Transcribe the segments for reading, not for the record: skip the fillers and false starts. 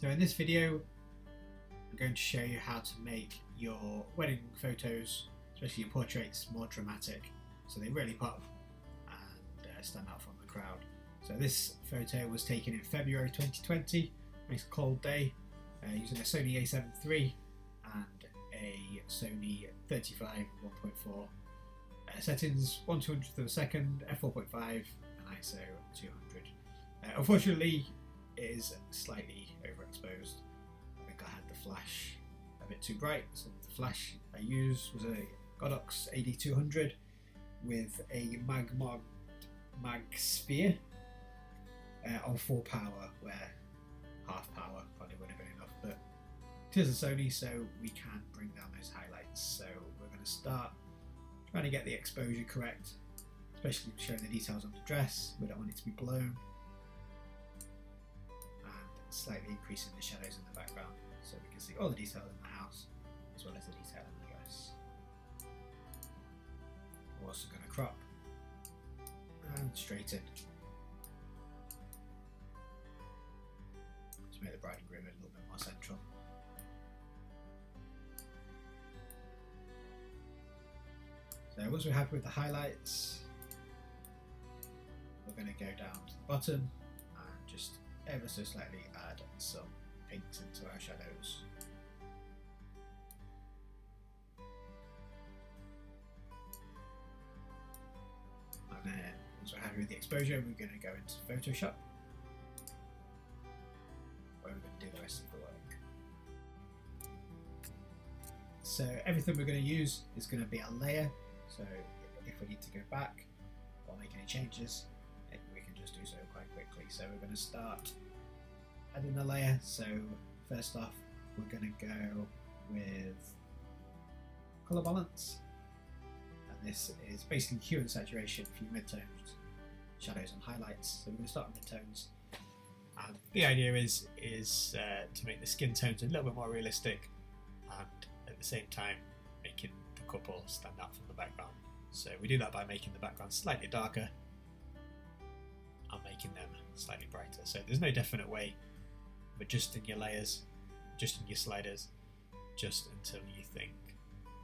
So in this video, I'm going to show you how to make your wedding photos, especially your portraits, more dramatic, so they really pop and stand out from the crowd. So this photo was taken in February 2020, nice cold day, using a Sony a7 III and a Sony 35 1.4. Settings 1/200th of a second, f4.5 and ISO 200. Unfortunately, it is slightly overexposed. I think I had the flash a bit too bright, so the flash I used was a Godox AD200 with a mag sphere on full power, where half power probably would have been enough, but it is a Sony, so we can bring down those highlights. So we're going to start trying to get the exposure correct, especially showing the details on the dress. We don't want it to be blown, and slightly increasing the shadows in the background so we can see all the detail in the house as well as the detail in the dress. We're also going to crop and straighten to make the bride and groom a little bit more central. So once we're happy with the highlights, we're going to go down to the bottom and just ever so slightly add some pinks into our shadows. And then once we're happy with the exposure, we're going to go into Photoshop, where we're going to do the rest of the work. So everything we're going to use is going to be a layer. So if we need to go back or make any changes, we can just do so quite quickly. So we're going to start adding a layer. So first off, we're going to go with color balance, and this is basically hue and saturation for your midtones, shadows and highlights. So we're going to start with midtones, and the idea is to make the skin tones a little bit more realistic, and at the same time making the couple stand out from the background. So we do that by making the background slightly darker and making them slightly brighter. So there's no definite way of adjusting your layers, adjusting your sliders, just until you think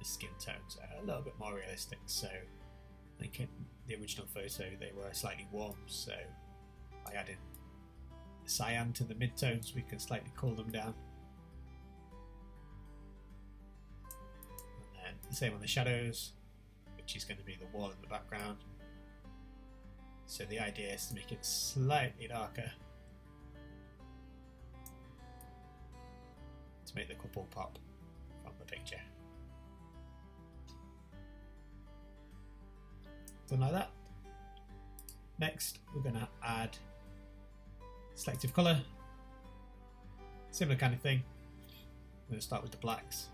the skin tones are a little bit more realistic. So I think in the original photo they were slightly warm, so by adding cyan to the midtones we can slightly cool them down. The same on the shadows, which is going to be the wall in the background. So the idea is to make it slightly darker to make the couple pop from the picture. Done like that. Next, we're going to add selective colour. Similar kind of thing. I'm going to start with the blacks.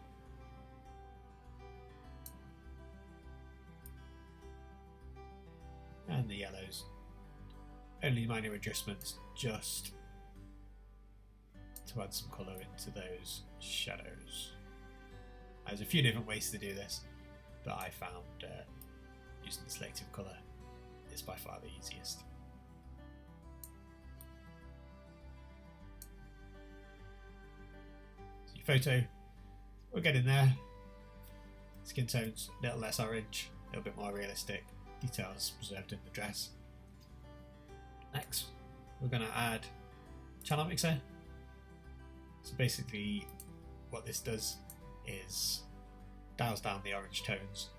And the yellows. Only minor adjustments, just to add some colour into those shadows. There's a few different ways to do this, but I found using the selective colour is by far the easiest. So your photo, we're getting there. Skin tones a little less orange, a little bit more realistic. Details preserved in the dress. Next, we're going to add channel mixer. So basically what this does is dials down the orange tones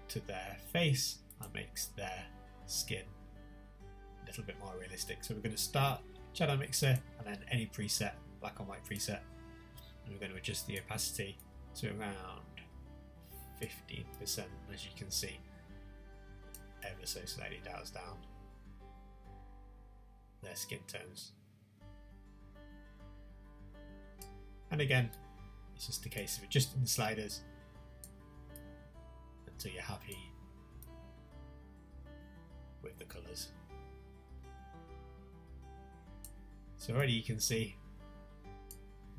to their face and makes their skin a little bit more realistic. So we're going to start channel mixer and then any preset, black and white preset, and we're going to adjust the opacity to around 15%, as you can see. Ever so slightly dials down their skin tones. And again, it's just a case of adjusting the sliders until you're happy with the colours. So already you can see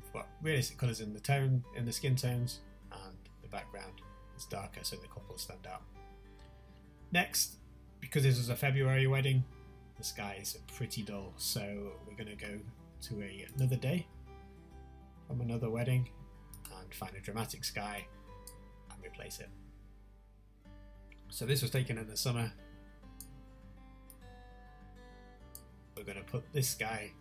we've got realistic colours in the skin tones, and the background is darker so the couple stand out. Next, because this was a February wedding, the skies are pretty dull, so we're going to go to another day from another wedding and find a dramatic sky and replace it. So this was taken in the summer. We're going to put this sky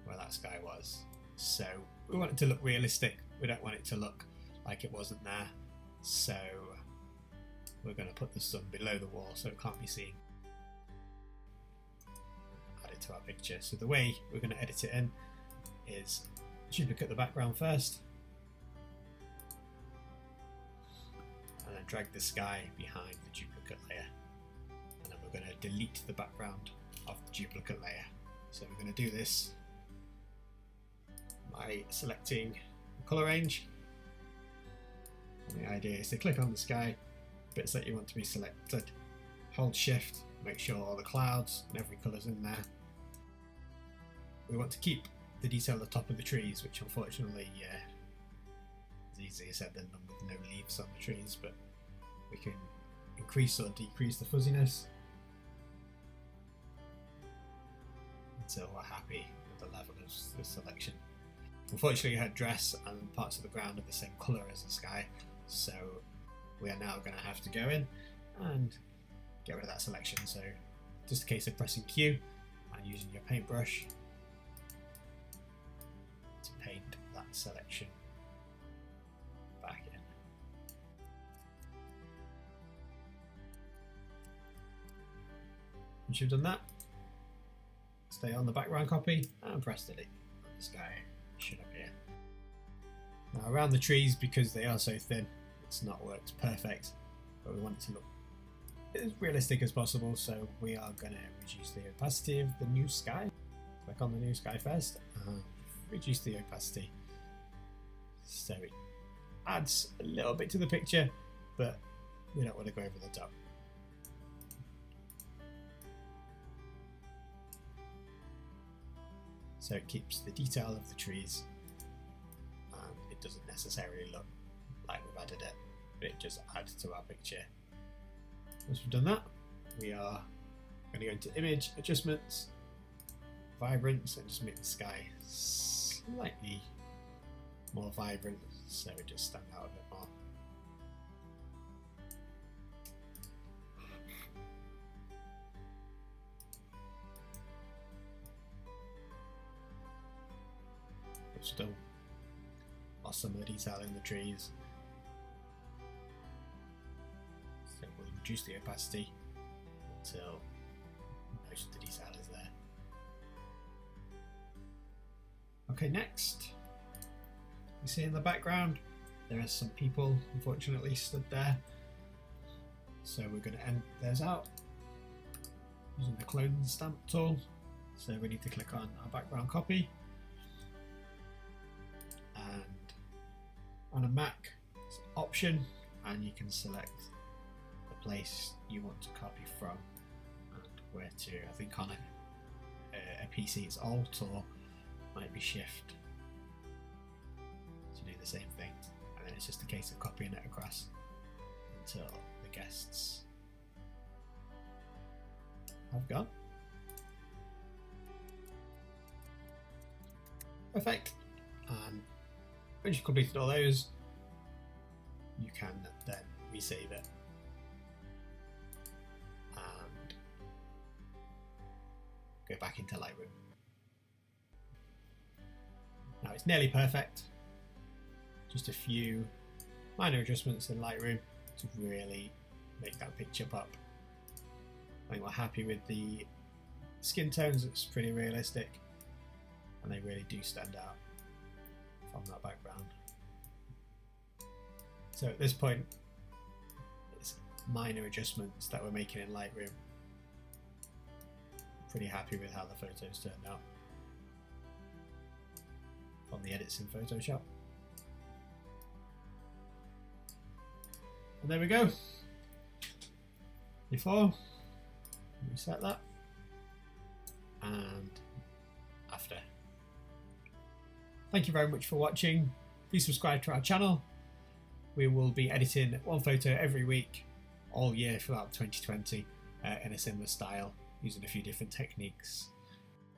where that sky was. So we want it to look realistic. We don't want it to look like it wasn't there. So we're going to put the sun below the wall so it can't be seen. Add it to our picture. So the way we're going to edit it in is duplicate the background first, and then drag the sky behind the duplicate layer, and then we're going to delete the background of the duplicate layer. So we're going to do this by selecting the colour range, and the idea is to click on the sky, bits that you want to be selected, hold shift, make sure all the clouds and every colour's in there. We want to keep the detail at the top of the trees, which unfortunately is easier said than done with no leaves on the trees, but we can increase or decrease the fuzziness until we're happy with the level of the selection. Unfortunately, her dress and parts of the ground are the same colour as the sky, so we are now going to have to go in and get rid of that selection. So just a case of pressing Q and using your paintbrush to paint that selection back in. Once you've done that, stay on the background copy and press delete. The sky should appear. Now around the trees, because they are so thin, it's not worked perfect, but we want it to look as realistic as possible, so we are going to reduce the opacity of the new sky. Click on the new sky first and reduce the opacity so it adds a little bit to the picture, but we don't want to go over the top. So it keeps the detail of the trees and it doesn't necessarily look like we've added it, but it just adds to our picture. Once we've done that, we are going to go into image adjustments, vibrance, and just make the sky slightly more vibrant so it just stands out a bit more. But still lost some of the detail in the trees. So we'll reduce the opacity until most of the detail is there. Okay, next, you see in the background there are some people unfortunately stood there, so we're going to end those out using the clone stamp tool. So we need to click on our background copy, and on a Mac it's an option, and you can select the place you want to copy from and where to. I think on a PC it's Alt, or might be Shift to do the same thing, and then it's just a case of copying it across until the guests have gone. Perfect. And once you've completed all those, you can then resave it and go back into Lightroom. Now it's nearly perfect, just a few minor adjustments in Lightroom to really make that picture pop. I think we're happy with the skin tones, it's pretty realistic and they really do stand out from that background. So at this point it's minor adjustments that we're making in Lightroom. Pretty happy with how the photos turned out from the edits in Photoshop. And there we go. Before, reset that, and after. Thank you very much for watching. Please subscribe to our channel. We will be editing one photo every week, all year throughout 2020, in a similar style, using a few different techniques.